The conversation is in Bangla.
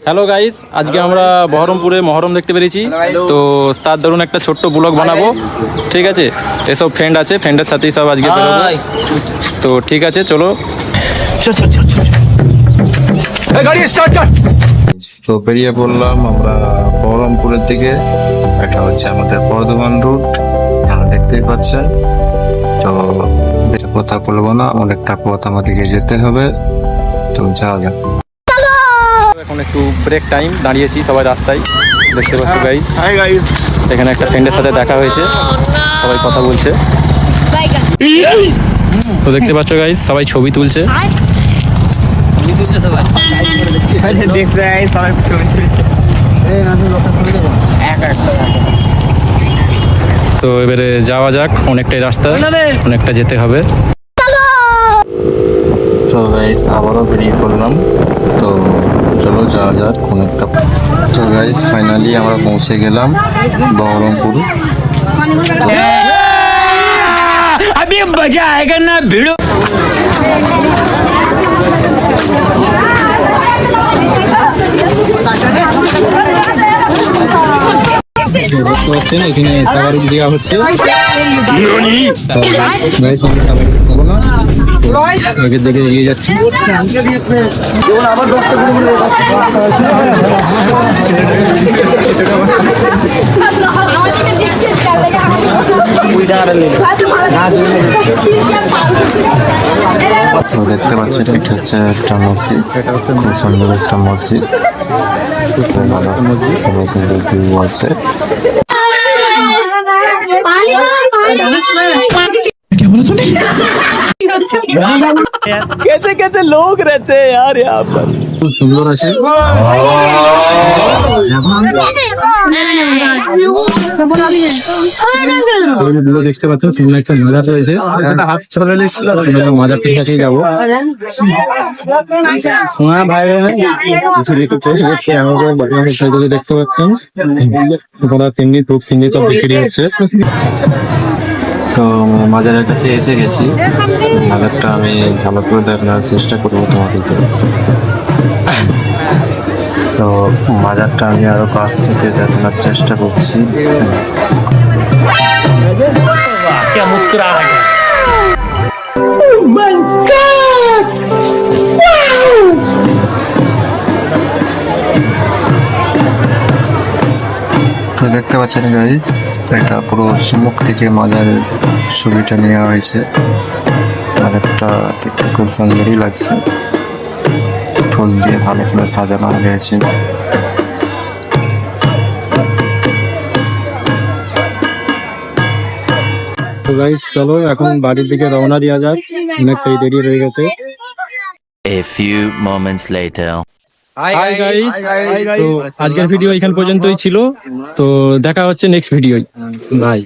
হ্যালো গাইস, আজকে আমরা বহরমপুরে মহরম দেখতে পেরেছি। তো তার ধরুন একটা ছোট্ট ব্লগ বানাবো, ঠিক আছে? এসব ফ্রেন্ড আছে, ফ্রেন্ডের সাথেই সব আজকে বেরোবো। তো ঠিক আছে, চলো। তো বেরিয়ে পড়লাম আমরা বহরমপুরের দিকে। এটা হচ্ছে আমাদের বর্ধমান রুট, আপনারা দেখতেই পাচ্ছেন। তো বেশি কথা বলবো না, অনেকটা পথ আমাদেরকে যেতে হবে, তো যাওয়া যাক। এখন একটু ব্রেক টাইম, দাঁড়িয়েছি সবাই রাস্তায়, দেখতে পাচ্ছি গাইস। এখানে একটা ফ্রেন্ডের সাথে দেখা হয়েছে, সবাই কথা বলছে। তো দেখতে পাচ্ছ গাইস, সবাই ছবি তুলছে। তো এবারে যাওয়া যাক, অনেকটাই রাস্তা, অনেকটা যেতে হবে। তো গাইস আবারও বেরিয়ে পড়লাম, তো চলো যাওয়া যাক অনেকটা। তো গাইস ফাইনালি আমরা পৌঁছে গেলাম বহরমপুর। अभी मजा आएगा ना भिड़ो। এখানে তাবারুক দেওয়া হচ্ছে। আগের দিকে এগিয়ে যাচ্ছি। তো দেখতে পাচ্ছেন এটা হচ্ছে একটা মসজিদ, খুব সুন্দর একটা মসজিদ, সুন্দর সুন্দর ভিউ আছে। कैसे कैसे लोग रहते हैं यार यहाँ पर। খুব সুন্দর আছে। দেখতে পাচ্ছ সুন্দর একটা মাজার রয়েছে। মাজার ঠিক আছে, যাবো। দেখতে পাচ্ছেন তিন্নি ধূপ সিন্নি সব বিক্রি হচ্ছে। তো মাজারের কাছে এসে গেছি, মাজারটা আমি ভালো করে দেখানোর চেষ্টা করবো তোমাদেরকে। তো মাজারটা আমি আরো কাছ থেকে দেখানোর চেষ্টা করছি। क्या मुस्कुराहट है। তো দেখতে পাচ্ছেন গাইস, এটা পুরো সম্মুখ থেকে মাজারের ছবিটা নেওয়া হয়েছে। মাজারটা দেখতে খুব সুন্দরই লাগছে, ফুল দিয়ে ভালো করে সাজানো হয়েছে। তো গাইস চলো এখন বাড়ির দিকে রওনা দেওয়া যাক, অনেকটাই দেরি হয়ে গেছে। A few moments later. Hi guys, তো আজকের ভিডিও এখান পর্যন্তই ছিল। তো দেখা হচ্ছে নেক্সট ভিডিওয়, বাই।